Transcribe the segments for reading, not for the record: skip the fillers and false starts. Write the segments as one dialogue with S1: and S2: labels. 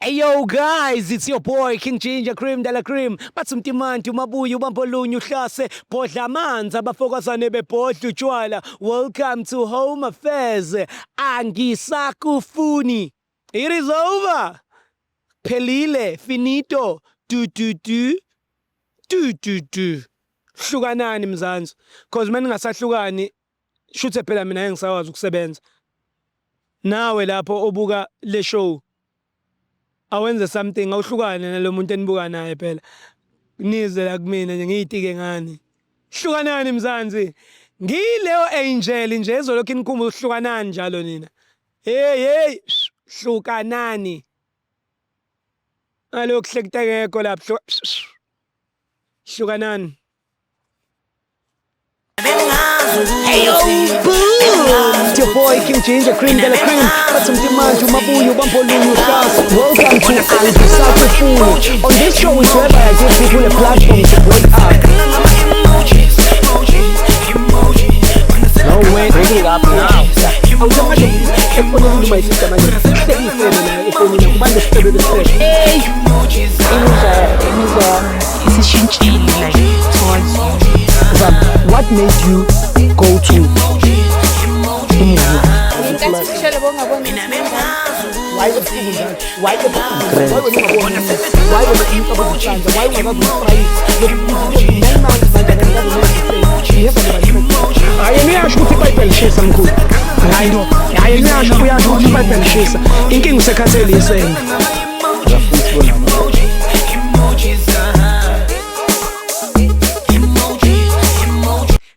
S1: Hey yo guys, it's your boy King Ginger Cream de la Cream. Bathi umtimanti umabuye ubambolunye uhlase bodla amanzi abafokazane bebhodla utshwala. Welcome to Home Affairs. Angisakufuni. It is over. Pelile, finito. Du. Hlukanani mzansi. Cause manje ngingasahlukani shuthe phela mina engisawazi ukusebenza. Nawe lapho obuka le show. Awenze something awuhlukane nalo muntu enibuka naye phela nize la kumina nje ngiyitike ngani hlukanani mzansi ngileyo angel nje ezolokhu inikhumbuza uhlukanani njalo nina hey hlukanani alokhu hlekutengeko lapho hlukanani. Hey yo, boom! It's your boy King Ginger Cream de la Cream. Bathi umtimanti umabuye ubambolunye uhlase. Welcome to Angisakufuni. On this show is where I give people a platform to break up. No way, break it up now. Hey!
S2: Isishintshile like towards you.
S1: What made you go to Why the food? Why the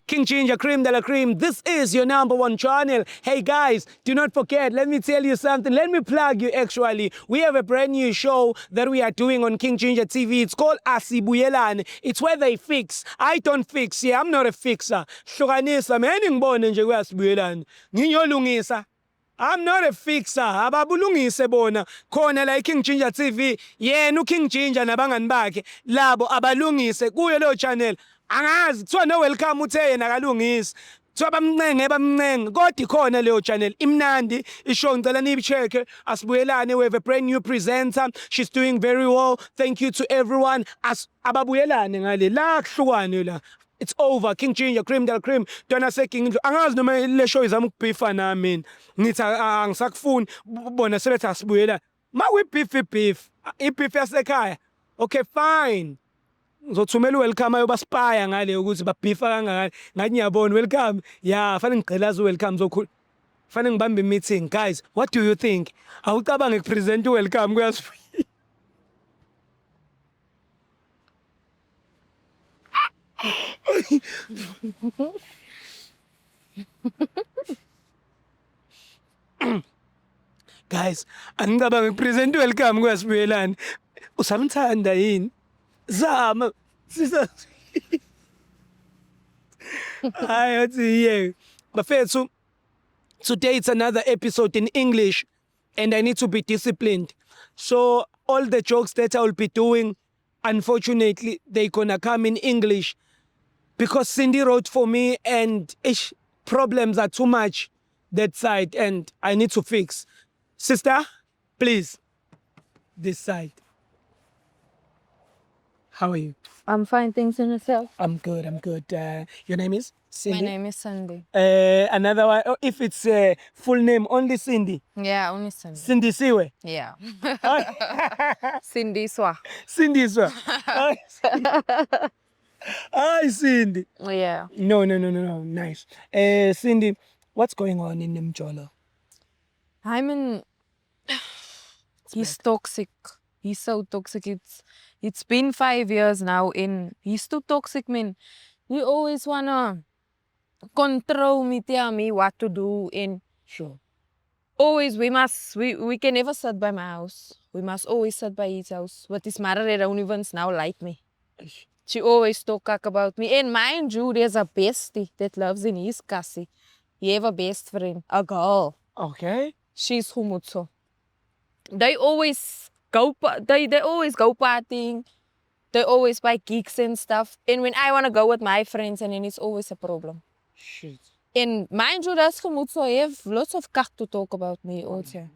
S1: King Ginger Cream de la Cream, this is your #1 channel. Hey guys, do not forget, let me tell you something. Let me plug you actually. We have a brand new show that we are doing on King Ginger TV. It's called Asibuyelane. It's where they fix. I don't fix. Yeah, I'm not a fixer. Hlukanisa, mina ngibone nje kuyasibuyelane. Nginyolungisa. I'm not a fixer. Ababulungise bona. Khona la King Ginger TV. Yena uKing Ginger nabangani bakhe labo abalungise kuyo leyo channel. Angazi kuthiwa no welcome uthe yena akalungisi kuthiwa bamncenge kodwa ikhona leyo channel imnandi ishow ngicela niyicheck asibuyelane. We have a brand new presenter. She's doing very well. Thank you to everyone ababuyelane ngale la kuhlukane la. It's over. King Ginger Cream de la Cream. Dona se King angazi noma le show izama ukubhifa nami ngithi angisakufuni bona sebethi asibuyela mawe beef ibeef yasekhaya. Okay fine. Ngizothumela welcome ayobaspaya ngale ukuthi babhifa kangakani ngathi ngiyabona welcome yeah fanele ngigqilaza welcome zokhulu fanele ngibambe meeting. Guys, what do you think? Awucabange ukupresent welcome kuyas Guys, angicabanga ukupresent welcome kuyasibuyelana usamthanda yini Zama, sister. Hi, what's here? Bafethu, today it's another episode in English, and I need to be disciplined. So all the jokes that I will be doing, unfortunately, they're gonna come in English because Cindy wrote for me, and problems are too much that side, and I need to fix. Sister, please, this side. How are you?
S3: I'm fine, thanks, and yourself?
S1: I'm good. Your name is Cindy?
S3: My name is Cindy.
S1: Another one, if it's full name, only Cindy?
S3: Yeah, only Cindy.
S1: Cindy Siwe?
S3: Yeah. Cindy Swa.
S1: Cindy Swa. Hi, Cindy.
S3: Yeah.
S1: No. Nice. Cindy, what's going on in Mjolo?
S3: He's toxic. He's so toxic. It's been 5 years now and he's too toxic, man. He always wanna control me, tell me what to do, and
S1: Sure.
S3: always we can never sit by my house. We must always sit by his house. But his mother don't even now like me. She always talk about me. And mind you, there's a bestie that lives in his cassie. He have a best friend, a girl.
S1: Okay.
S3: She's Humutso. They always they always go partying. They always buy gigs and stuff. And when I want to go with my friends, and then it's always a problem.
S1: Shit.
S3: And mind you, that's Humutso. He have lots of kak to talk about me also.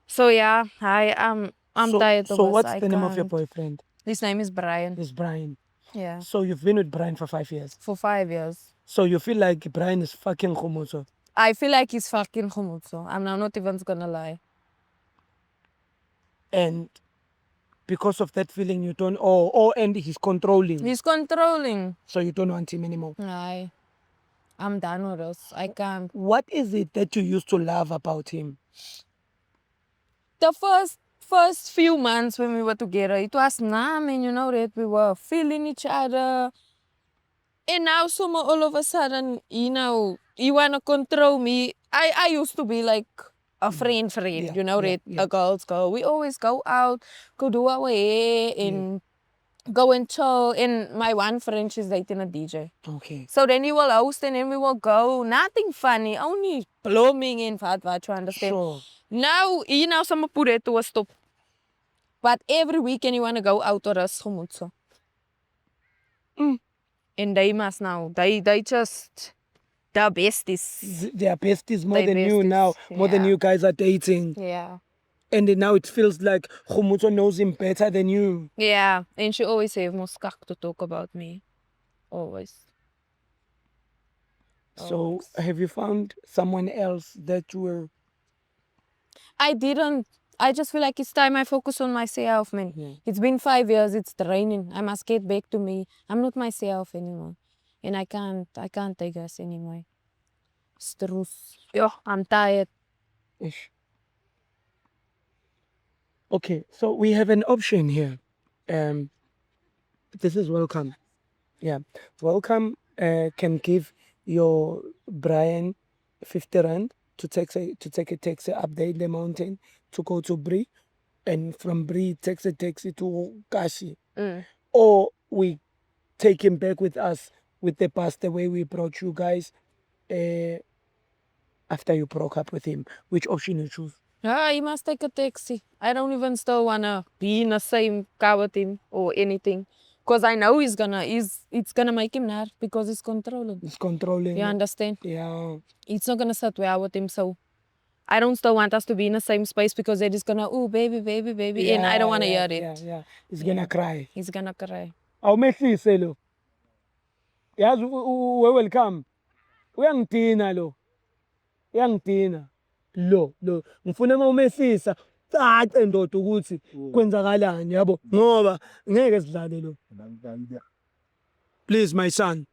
S3: So yeah, I'm tired of
S1: So
S3: us.
S1: what's
S3: I
S1: the name of your
S3: can't.
S1: boyfriend?
S3: His name is Brian.
S1: It's Brian.
S3: Yeah.
S1: So you've been with Brian for 5 years.
S3: For 5 years.
S1: So you feel like Brian is fucking Khumuzo.
S3: I feel like he's fucking Khumutso. I'm now not even gonna lie.
S1: And because of that feeling you don't and he's controlling.
S3: He's controlling.
S1: So you don't want him anymore.
S3: Aye. I'm done with this. I can't.
S1: What is it that you used to love about him?
S3: The first few months when we were together, it was numbing, you know, that we were feeling each other. And now somehow all of a sudden, he wanna control me. I used to be like a friend,
S1: Yeah,
S3: you know,
S1: yeah,
S3: that
S1: yeah.
S3: a girl's girl. We always go out, go do our hair and go and chill. And my one friend, she's dating a DJ.
S1: Okay.
S3: So then he will host and then we will go. Nothing funny, only blooming and what you understand.
S1: Sure.
S3: Now, some put it to a stop. But every weekend you want to go out or us Khumutso. And they must now. They just the besties.
S1: They are besties more
S3: They
S1: than you
S3: besties,
S1: now. More than
S3: yeah.
S1: you guys are dating.
S3: Yeah.
S1: And then now it feels like Khumuzo knows him better than you.
S3: Yeah. And she always have Moskak to talk about me. Always.
S1: So have you found someone else that you were...
S3: I didn't. I just feel like it's time I focus on myself, man.
S1: Yeah.
S3: It's been 5 years, it's draining. I must get back to me. I'm not myself anymore. And I can't take this anymore. It's truth. Yeah, I'm tired.
S1: Ish. Okay, so we have an option here. This is Welcome. Yeah. Welcome can give your Brian 50 rand to take a taxi up there in the mountain to go to Bri, and from Bri takes a taxi to Kashi. Or we take him back with us with the bus the way we brought you guys after you broke up with him. Which option you choose?
S3: He must take a taxi. I don't even still wanna be in the same car with him or anything. Because I know it's gonna make him mad because he's controlling.
S1: It's controlling.
S3: You understand?
S1: Yeah.
S3: It's not gonna sit well with him, so I don't still want us to be in the same space because they're just gonna, oh baby, baby, baby, and I don't wanna hear it.
S1: Yeah. He's gonna cry.
S3: He's gonna cry.
S1: Awumehlise lo. Yazi welcome. Uyangidina lo. Uyangidina. Lo. Ngifuna mawumehlisa cace ndoda ukuthi kwenzakalani yabo ngoba ngeke sidlale lo. Please my son.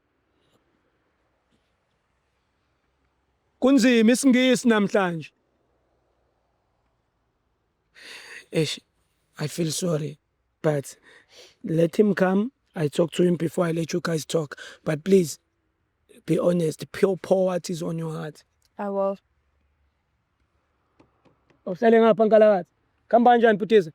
S1: Kunzima isingisi namhlanje. I feel sorry, but let him come. I talk to him before I let you guys talk. But please, be honest. Pure poverty is on your heart.
S3: I will.
S1: Uhlale ngapha Nkalakatha. Khamba kanjani Putisa?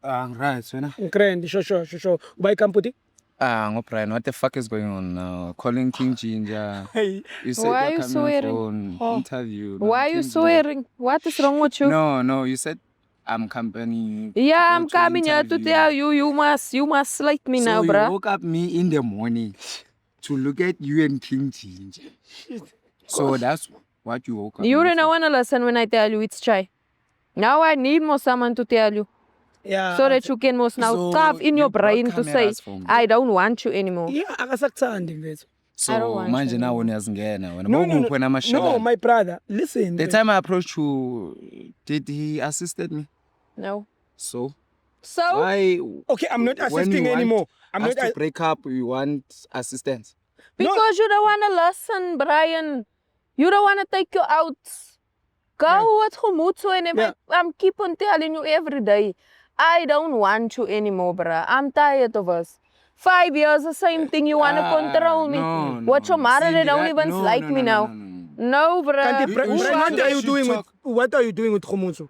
S4: Right, wena.
S1: Grand, sure. Uba ikamputi?
S4: Brian, what the fuck is going on now? Calling King Ginger.
S1: Hey.
S4: You said
S3: Why
S4: you're
S3: you
S4: coming
S3: swearing?
S4: for interview.
S3: Why are you
S4: King Ginger.
S3: swearing? What is wrong with you?
S4: No, you said I'm company.
S3: Yeah,
S4: go
S3: I'm
S4: to
S3: coming here to
S4: interview.
S3: tell you, you must like me
S4: So
S3: now,
S4: you
S3: bruh.
S4: woke up me in the morning to look at you and King Ginger. So that's what you woke up
S3: You
S4: me
S3: don't
S4: for.
S3: want to listen when I tell you it's chai. Now I need more someone to tell you.
S1: Yeah.
S3: So that you can most now
S4: So
S3: carve in
S4: you
S3: your brain
S4: brought
S3: to say,
S4: cameras for me.
S3: I don't want you anymore.
S1: Yeah, akasakuthandi mfethu.
S3: I don't
S4: So
S3: want
S4: manje
S3: you
S4: now
S3: anymore.
S4: when yazingena wena.
S1: No,
S4: Bokuphi wena
S1: no,
S4: mashallah.
S1: my brother, listen.
S4: The time I approached you, did he assisted me?
S3: No.
S4: So
S3: So,
S4: why?
S1: Okay, I'm not
S4: when
S1: assisting
S4: you want
S1: anymore. I'm
S4: us
S1: not.
S4: to break up. You want assistance?
S3: because you don't want to listen, Brian. You don't want to take you out. Go with Khumutso and
S1: Yeah.
S3: I'm keep on telling you every day. I don't want you anymore, bruh. I'm tired of us. 5 years, the same thing. You want to control me.
S4: No,
S3: What your mother, they
S4: Cindy,
S3: don't
S4: that-
S3: even
S4: no,
S3: like
S4: no,
S3: me
S4: no,
S3: now.
S4: no, no, no.
S3: No, bruh.
S1: Kanti, Brian,
S4: You
S1: what
S4: should-
S1: are
S4: you
S1: you
S4: should
S1: doing
S4: talk.
S1: what are you doing with Khumuzo?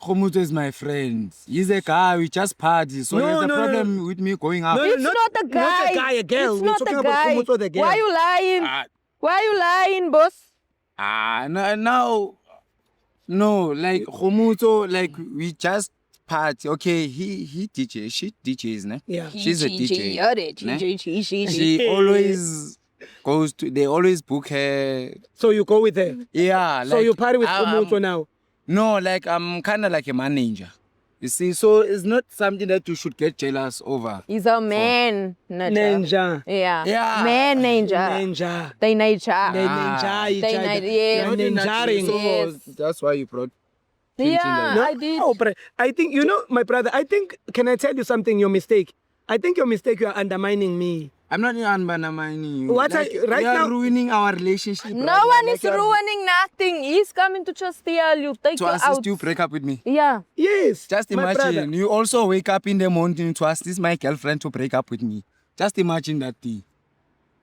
S4: Khumuzo is my friend. He's a guy. We just party. So
S1: No,
S4: there's a
S1: no,
S4: problem with me going out.
S1: No,
S3: It's not a guy.
S1: Not a guy, a girl.
S3: It's
S1: We're
S3: not
S1: talking
S3: a
S1: about
S3: guy.
S1: Khumuzo, the girl.
S3: Why you lying?
S4: Ah,
S3: Why you lying, boss?
S4: no, like Khumuzo, like we just party. Okay, he DJ. She DJs, ne?
S1: Yeah.
S4: She's a DJ. ne?
S3: She.
S4: She always goes to. They always book her.
S1: So you go with her.
S4: Yeah.
S1: So
S4: like,
S1: you party with
S4: I'm-
S1: Khumuzo now.
S4: No, like I'm kind of like a manager. You see, so it's not something that you should get jealous over.
S3: He's a man.
S1: Ninja.
S3: Yeah.
S4: Yeah.
S3: Man ninja.
S1: Ninja.
S3: They nature.
S1: Ninja.
S3: They night, yes.
S4: Not in that way,
S1: Ninjaring.
S4: so
S3: Yes.
S4: that's why you brought.
S3: Yeah,
S1: No,
S3: I did.
S1: Oh, but I think, you know, my brother, I think, can I tell you something, your mistake? I think your mistake, you are undermining me.
S4: I'm not undermining you.
S1: What
S4: like,
S1: right
S4: you are
S1: now-
S4: ruining our relationship.
S3: No
S4: brother.
S3: one
S4: Like
S3: is
S4: you are-
S3: ruining nothing. He's coming to just tell you, take
S4: To
S3: you
S4: assist
S3: out.
S4: you break up with me.
S3: Yeah.
S1: Yes.
S4: Just
S1: my brother.
S4: imagine, you also wake up in the morning to assist my girlfriend to break up with me. Just imagine that thing.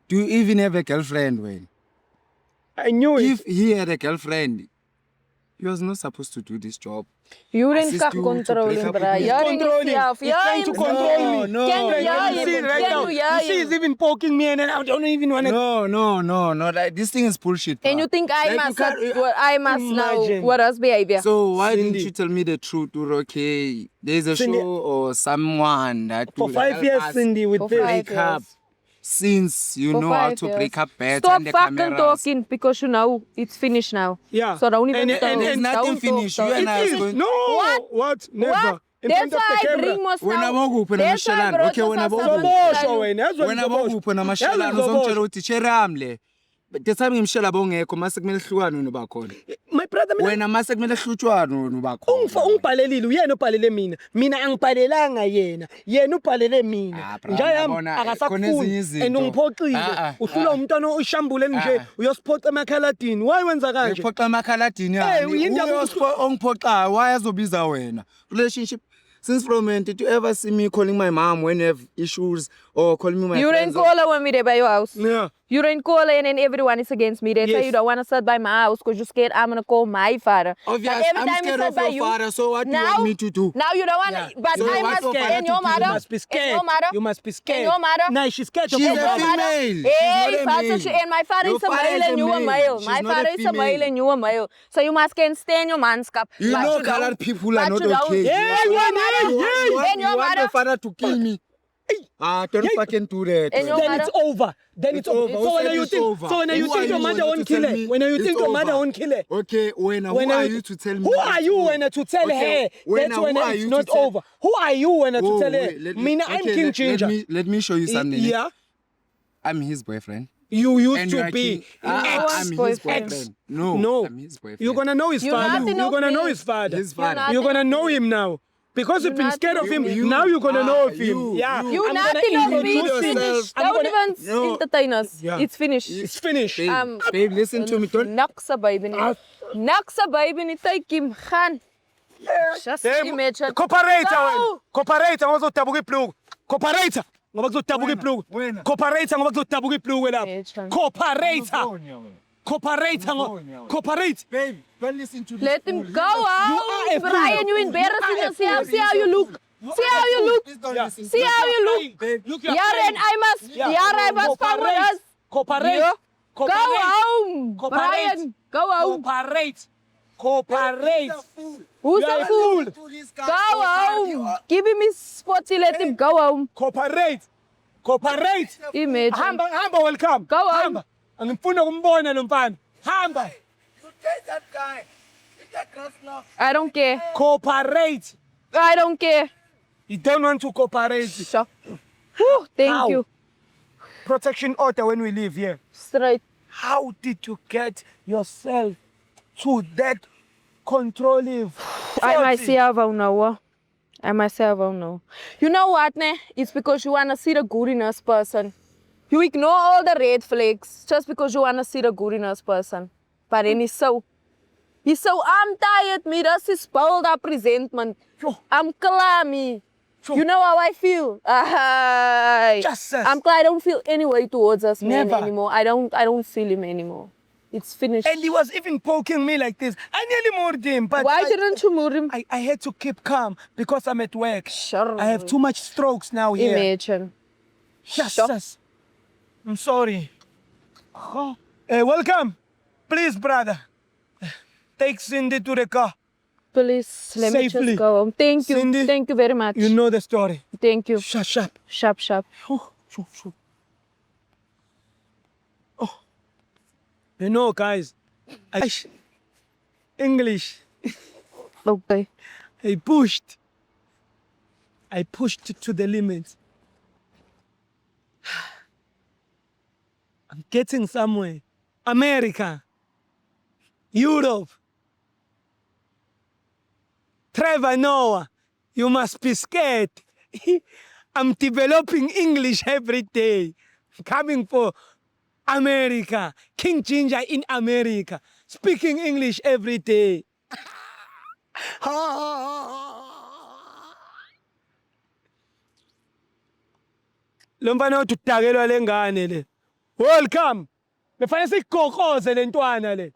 S4: Do you even have a girlfriend, when?
S1: I knew it.
S4: If he had a girlfriend, he was not supposed to do this job.
S3: You didn't
S4: Assist
S3: stop
S4: you to
S3: controlling,
S4: break up
S3: bruh.
S4: with me.
S3: You're in
S1: Controlling.
S3: yourself.
S1: He's trying to
S3: You're
S1: control me.
S4: No,
S3: Can you
S4: no,
S3: hear
S1: You see it
S3: him?
S1: right
S3: Can
S1: now.
S3: you
S1: You
S3: hear
S1: see, he's
S3: him?
S1: even poking me, and I don't even want to.
S4: No. Like, this thing is bullshit.
S3: And
S4: bruh.
S3: you think I
S4: Like, you
S3: must,
S4: can't-
S3: I must
S1: Imagine.
S3: know what else behavior?
S4: So why
S1: Cindy.
S4: didn't you tell me the truth? Okay, there's a
S1: Cindy-
S4: show or someone that
S1: For
S4: will
S1: 5
S4: help
S1: years,
S4: us
S1: Cindy, with
S3: For
S1: this.
S3: 5
S4: break up.
S3: years.
S4: Since you
S3: For
S4: know how
S3: 5
S4: to
S3: years.
S4: break up better
S3: Stop
S4: and the
S3: fucking
S4: cameras.
S3: talking because you know it's finished now.
S1: Yeah.
S3: So don't even
S1: And-
S3: talk.
S1: and-
S4: There's
S1: and-
S4: nothing
S3: Don't talk,
S4: finished.
S3: don't
S4: You and
S3: talk.
S4: I
S1: It
S4: is
S1: is.
S4: going.
S1: No.
S3: What?
S1: What? Never.
S3: What?
S1: In
S3: That's
S1: front of
S3: why
S1: the
S3: I
S1: camera.
S3: bring most
S4: Wena
S3: now.
S4: bokuphi
S3: That's why I
S4: namashelana?
S3: brought
S4: Okay,
S3: most
S4: wena
S3: of
S4: bokuphi?
S3: someone to
S1: Zobosho
S3: tell you.
S1: wena, yazwa
S4: Wena
S1: ngizobosho.
S4: bokuphi namashelana
S1: Yazi ngizobosho.
S4: uzongitshela ukuthi cheramle. The time ngimshela bongekho mase kumele hlukwane noba khona.
S1: My brother, mina
S4: Wena mase kumele hlutswane noba khona.
S1: ungibhalelile uyena ubhalele mina angibhalelanga yena ubhalele mina
S4: Ah, bra,
S1: njalo yami
S4: yabona, khona
S1: akasakufuni
S4: ezinye izinto.
S1: and ungiphoxile uhlula umntwana oshambuleni nje uyosiphoxa emakhaladini why wenza kanje
S4: Ngiphoxa amakhaladini yani.
S1: uyindaba
S4: Ongiphoxayo why azobiza wena? Relationship since from when did you ever see me calling my mom when you have issues or calling me my
S3: You didn't
S4: friends?
S3: call her when we there by your house.
S1: yeah
S3: You didn't call her and then everyone is against me. They say
S1: Yes.
S3: you don't want to sit by my house because you're scared I'm going to call my father.
S4: Obvious,
S3: But every
S4: I'm
S3: time we
S4: scared
S3: sit
S4: of
S3: by
S4: your
S3: you,
S4: father, so what do you
S3: now,
S4: want me to do?
S3: Now you don't want
S1: Yeah.
S3: to, but
S4: So
S3: I
S4: what's
S3: must,
S4: your father
S3: and
S4: to
S3: your
S4: do?
S3: mother,
S1: you must be
S3: and
S1: scared
S3: your mother,
S1: you must be scared
S3: and your mother.
S1: nah she's scared of
S4: She's
S1: your
S4: a
S1: father.
S4: female. She's
S3: Hey,
S4: not a
S3: father,
S4: male.
S3: and my father
S4: Your
S3: is a
S4: father
S3: male
S4: is a
S3: and you a
S4: male.
S3: male.
S4: She's
S3: My
S4: not a
S3: father is a male
S4: female.
S3: and you a male. So you must can stand your man's cup.
S4: You
S3: But
S4: know
S3: don't.
S4: colored people are
S3: But
S4: not
S3: you don't.
S4: okay.
S1: Yeah,
S3: And your
S1: yeah,
S3: mother,
S1: yeah,
S3: and your
S4: You want
S3: mother,
S4: your father to kill me? Don't
S1: Yeah.
S4: fucking do that.
S3: And your
S4: man.
S1: then
S3: mother-
S1: it's over then it's over
S4: Who
S1: so when
S4: said
S1: you
S4: it's
S1: think
S4: over?
S1: so when you
S4: Who
S1: think
S4: are
S1: your
S4: you
S1: mother
S4: to
S1: won't
S4: tell
S1: kill
S4: me
S1: her when you
S4: it's
S1: think your mother
S4: over?
S1: won't kill her
S4: Okay, who are you to tell me?
S1: Who are you
S4: it's
S1: when
S4: over?
S1: to tell
S4: Okay,
S1: her
S4: when
S1: that's when
S4: who are
S1: it's
S4: you
S1: not
S4: to tell-
S1: over? Who are you when to
S4: Whoa,
S1: tell her?
S4: wait, let me-
S1: Mina, I'm
S4: okay,
S1: King
S4: let
S1: Ginger.
S4: me show you something.
S1: Yeah,
S4: I'm his boyfriend.
S1: you used
S4: And
S1: to
S4: you are
S1: be.
S4: king.
S3: Ex.
S4: I'm his
S3: boyfriend.
S4: boyfriend. No,
S1: No,
S4: I'm his boyfriend.
S1: you're gonna know his
S3: You're
S1: father.
S3: nothing
S1: You're
S3: of
S1: gonna know
S3: me.
S1: his father.
S4: His father.
S3: not-
S1: You're gonna
S3: Nothing
S1: know
S3: of
S1: him now. Because you've
S3: You're
S1: been
S3: nothing
S1: scared of
S3: of
S1: him,
S3: me.
S1: now you're gonna know of him.
S4: you-
S1: Yeah,
S3: You
S1: I'm
S3: nothing
S1: gonna
S3: of me.
S1: introduce
S3: It's
S1: him.
S3: finished.
S1: I'm
S3: Don't
S1: gonna-
S3: even
S4: No.
S3: entertain us.
S1: Yeah.
S3: It's finished.
S1: It's finished.
S4: Babe, babe, listen to me. Don't.
S3: Naksa baby nie. Naksa baby nie. Take him. Gaan. Just imagine.
S1: Cooperator
S3: Go.
S1: wena. Cooperator ngoba kuzodabuka ibhlungu. Cooperator ngoba kuzodabuka ibhlungu.
S4: wena.
S1: Cooperator ngoba kuzodabuka ibhlungu lapha.
S3: Imagine.
S1: Cooperator. Cooperator ngo. Cooperate.
S4: Babe, don't listen to this.
S3: Let him
S4: fool.
S3: go
S1: are
S3: out.
S1: a fool.
S3: Brian, you embarrassing yourself. See how you look. See how you look.
S4: Please don't
S1: Yeah.
S4: listen to
S3: See
S4: this.
S3: how you look.
S4: Babe,
S1: Look,
S3: Yara and I must.
S1: Yeah.
S3: Yara, I must come with us.
S1: Cooperate.
S3: Yeah. Go
S1: Cooperate.
S3: home.
S1: Cooperate.
S3: Brian, go home.
S1: Cooperate. Cooperate.
S4: He's a fool.
S3: Who's
S1: You are
S3: a
S1: a
S3: fool?
S4: To this guy.
S3: Go home. Give him his spotty. Let him go home.
S1: Cooperate. Cooperate.
S3: Imagine.
S1: Hamba welcome.
S3: Go on.
S1: Hamba. Angifuna ukumbona lo mfana. Hamba.
S4: You take that guy. Take that grass now.
S3: I don't care.
S1: Cooperate.
S3: I don't care.
S1: You don't want to cooperate.
S3: So. Whew, thank
S1: How?
S3: you.
S1: Protection order when we leave here.
S3: Straight.
S1: How did you get yourself to that controlling?
S3: I myself don't know. I myself don't know. You know what, ne? It's because you want to see the good in us person. You ignore all the red flags just because you want to see the good in us person. But then he's so, I'm tired, me. That's his build up resentment. I'm clammy.
S1: Sure.
S3: You know how I feel?
S1: Justice.
S3: I'm glad I don't feel any way towards us man
S1: Never.
S3: anymore. I don't feel him anymore. It's finished.
S1: And he was even poking me like this. I nearly moved him, but
S3: Why didn't you move him?
S1: I had to keep calm because I'm at work.
S3: Sure.
S1: I have too much strokes now here.
S3: Imagine.
S1: Jesus. I'm sorry. Welcome. Please, brother. Take Cindy to the car.
S3: Please, let me
S1: Safely.
S3: just go home. Thank you.
S1: Cindy,
S3: Thank you very much.
S1: You know the story.
S3: Thank you.
S1: Shut up.
S3: Sharp, sharp.
S1: Oh. You know, guys, English,
S3: Okay.
S1: I pushed. I pushed it to the limit. I'm getting somewhere. America. Europe. Trevor Noah, you must be scared. I'm developing English every day. Coming for America. King Ginger in America. Speaking English every day. Lo mfana uthi udakelwa lengane le. Welcome. Befanele sigoqoze le ntwana le.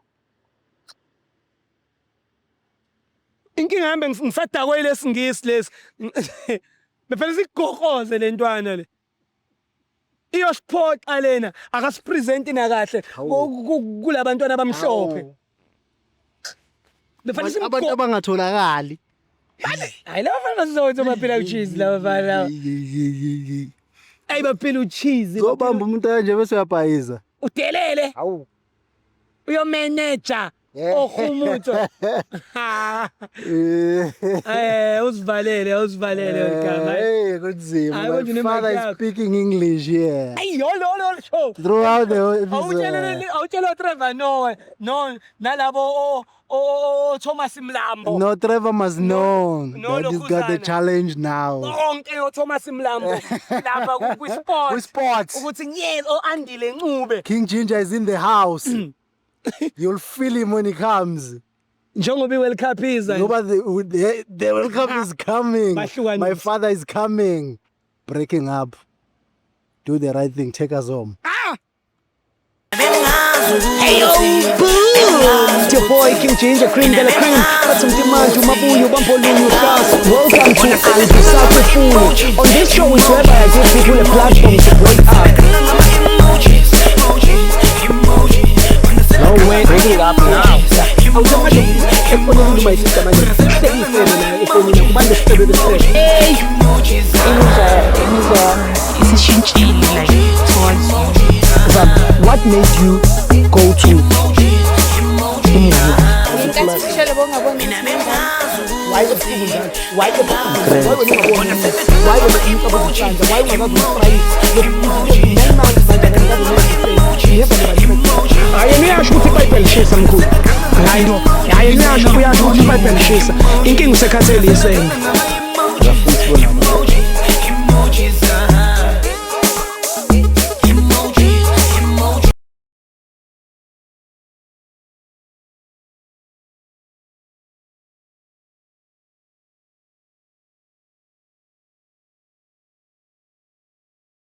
S1: Inkinga yami ngisadakwe lesingisi lesi. Befanele sigoqoze le ntwana le. Iyosiphoxa lena akasipresenti na kahle kulabantwana abamhlophe. Befanele
S5: abantu abangatholakali.
S1: Hayi laba bafana sizowenza baphila ucheese laba bafana. Ay baphila ucheese.
S5: Zobamba umuntu kanje bese uyabhayiza.
S1: Udelele.
S5: Hawu.
S1: Uyo manager. Okhumutho. Usivalele igama.
S5: Hey, kunzima. My father is speaking English here.
S1: Ay lo show.
S5: Throughout the whole episode.
S1: Awutshela Trevor Noah. No, nalabo Thomas Mlambo.
S5: No, Trevor must know
S1: No,
S5: that he's got the challenge now.
S1: Onke Thomas Mlambo. Lapha ku-sports.
S5: With sports.
S1: Ukuthi yes, Andile Ncube.
S5: King Ginger is in the house. You'll feel him when he comes.
S1: Njengoba iWorld Cup iza.
S5: Ngoba the World Cup is coming. My father is coming. Breaking up. Do the right thing. Take us home.
S1: Hey yo, it's your boy King Ginger, cream de la cream. Got some demand to Mabuyu, Bampolunyu class. Welcome to Anti Sacrifice. On this show is whereby I give people a platform to break up. No way, breaking up now. Hey,
S2: Isishintshile like towards you.
S1: what made you go to Why the fool that? Why the Inkinga usekhathelise